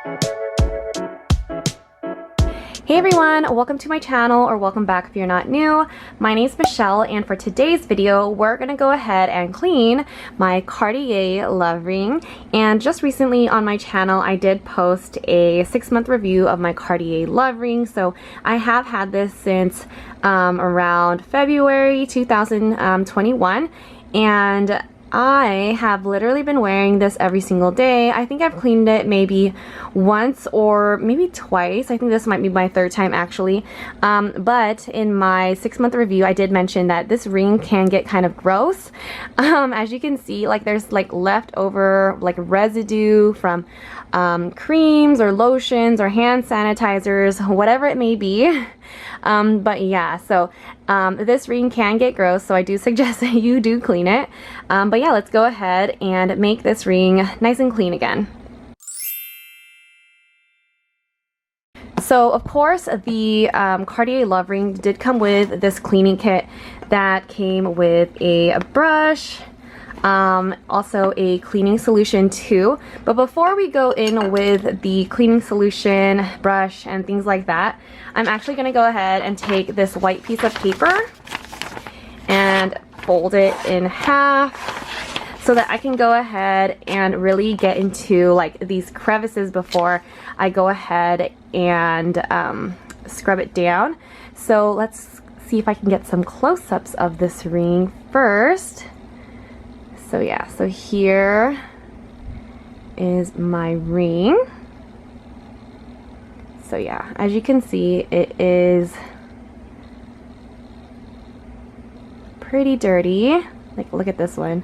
Hey everyone, welcome to my channel, or welcome back if you're not new. My name is Michelle, and for today's video we're gonna go ahead and clean my Cartier Love Ring. And just recently on my channel I did post a 6-month review of my Cartier Love Ring. So I have had this since around February 2021, and I have literally been wearing this every single day. I think I've cleaned it maybe once or maybe twice. I think this might be my 3rd time actually. But in my 6-month review I did mention that this ring can get kind of gross. As you can see, like there's like leftover like residue from creams or lotions or hand sanitizers, whatever it may be. But yeah, so this ring can get gross, so I do suggest that you do clean it. But yeah, let's go ahead and make this ring nice and clean again. So of course the Cartier Love Ring did come with this cleaning kit that came with a brush, also a cleaning solution too. But before we go in with the cleaning solution, brush, and things like that, I'm actually going to go ahead and take this white piece of paper and fold it in half so that I can go ahead and really get into like these crevices before I go ahead and scrub it down. So let's see if I can get some close-ups of this ring first. So yeah, so here is my ring. So yeah, as you can see, it is pretty dirty. Like, look at this one.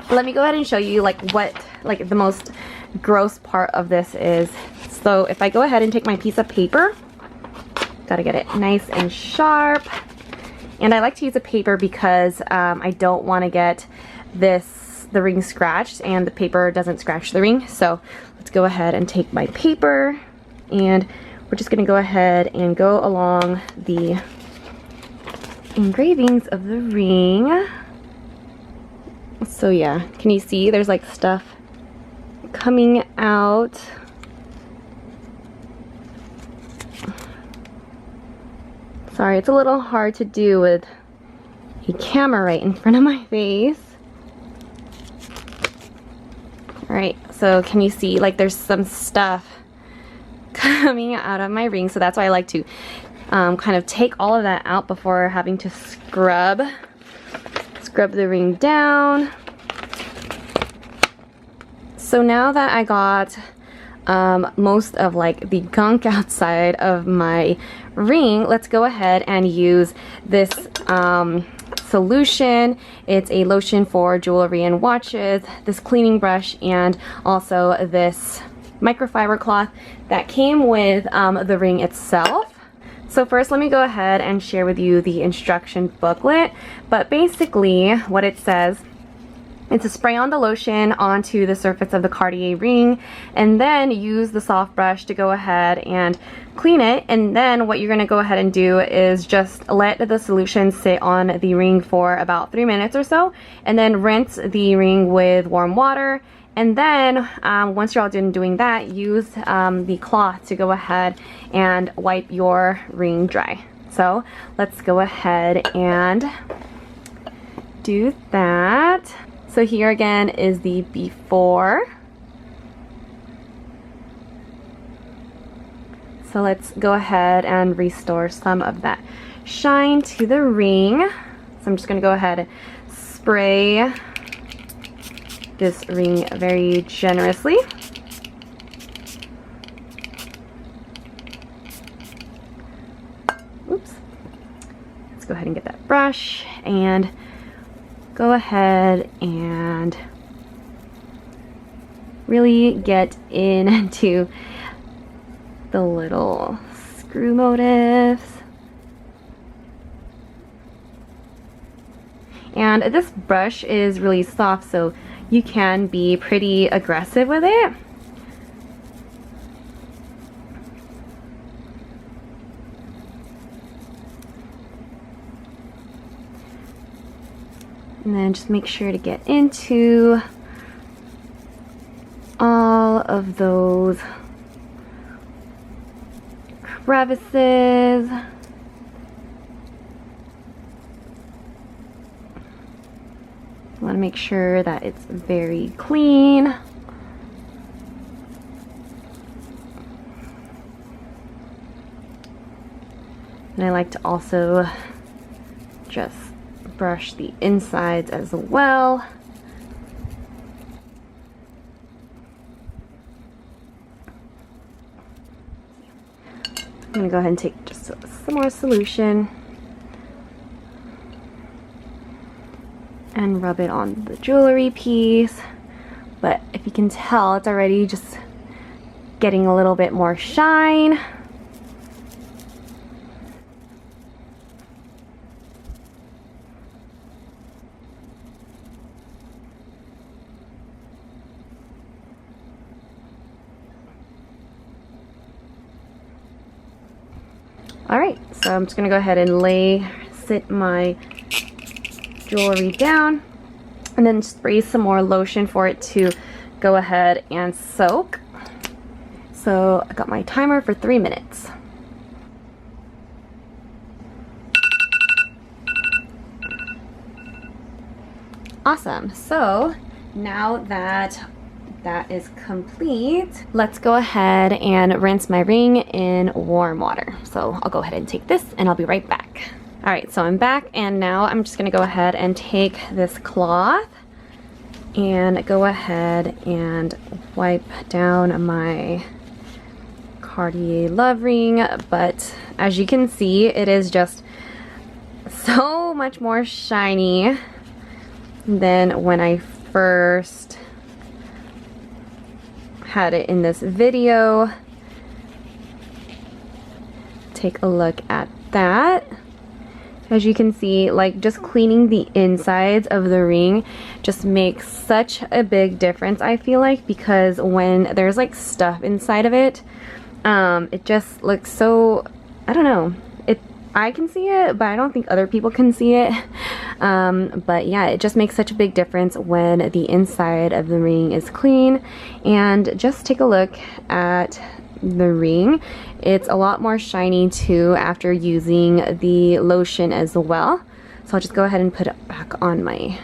Let me go ahead and show you like what like the most gross part of this is. So if I go ahead and take my piece of paper, gotta get it nice and sharp. And I like to use a paper because I don't want to get the ring scratched, and the paper doesn't scratch the ring. So let's go ahead and take my paper, and we're just going to go ahead and go along the engravings of the ring. So yeah, can you see there's like stuff coming out? Sorry, it's a little hard to do with a camera right in front of my face. Alright, so can you see like there's some stuff coming out of my ring, so that's why I like to kind of take all of that out before having to scrub the ring down. So now that I got most of like the gunk outside of my ring, let's go ahead and use this solution. It's a lotion for jewelry and watches, this cleaning brush, and also this microfiber cloth that came with the ring itself. So first let me go ahead and share with you the instruction booklet. But basically what it says, it's to spray on the lotion onto the surface of the Cartier ring, and then use the soft brush to go ahead and clean it. And then what you're going to go ahead and do is just let the solution sit on the ring for about 3 minutes or so, and then rinse the ring with warm water. And then once you're all done doing that, use the cloth to go ahead and wipe your ring dry. So let's go ahead and do that. So here again is the before. So let's go ahead and restore some of that shine to the ring. So I'm just going to go ahead and spray this ring very generously. Oops. Let's go ahead and get that brush and go ahead and really get into the little screw motifs. And this brush is really soft, so you can be pretty aggressive with it. And then just make sure to get into all of those crevices. I want to make sure that it's very clean. And I like to also just brush the insides as well. I'm going to go ahead and take just some more solution and rub it on the jewelry piece. But if you can tell, it's already just getting a little bit more shine. Alright, so I'm just going to go ahead and sit my jewelry down and then spray some more lotion for it to go ahead and soak. So I got my timer for 3 minutes. Awesome. So now that that is complete, let's go ahead and rinse my ring in warm water. So I'll go ahead and take this and I'll be right back. All right, so I'm back, and now I'm just gonna go ahead and take this cloth and go ahead and wipe down my Cartier Love Ring. But as you can see, it is just so much more shiny than when I first had it in this video. Take a look at that. As you can see, like, just cleaning the insides of the ring just makes such a big difference, I feel like, because when there's like stuff inside of it, it just looks so, I don't know, I can see it, but I don't think other people can see it. But yeah, it just makes such a big difference when the inside of the ring is clean. And just take a look at the ring. It's a lot more shiny too after using the lotion as well. So I'll just go ahead and put it back on my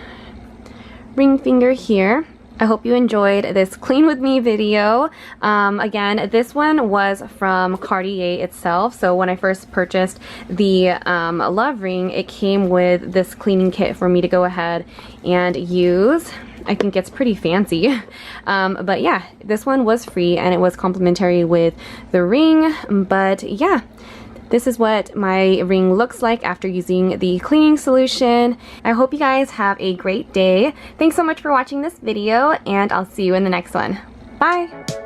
ring finger here. I hope you enjoyed this clean with me video. Again, this one was from Cartier itself. So when I first purchased the Love Ring, it came with this cleaning kit for me to go ahead and use. I think it's pretty fancy. But yeah, this one was free and it was complimentary with the ring. But yeah, this is what my ring looks like after using the cleaning solution. I hope you guys have a great day. Thanks so much for watching this video, and I'll see you in the next one. Bye!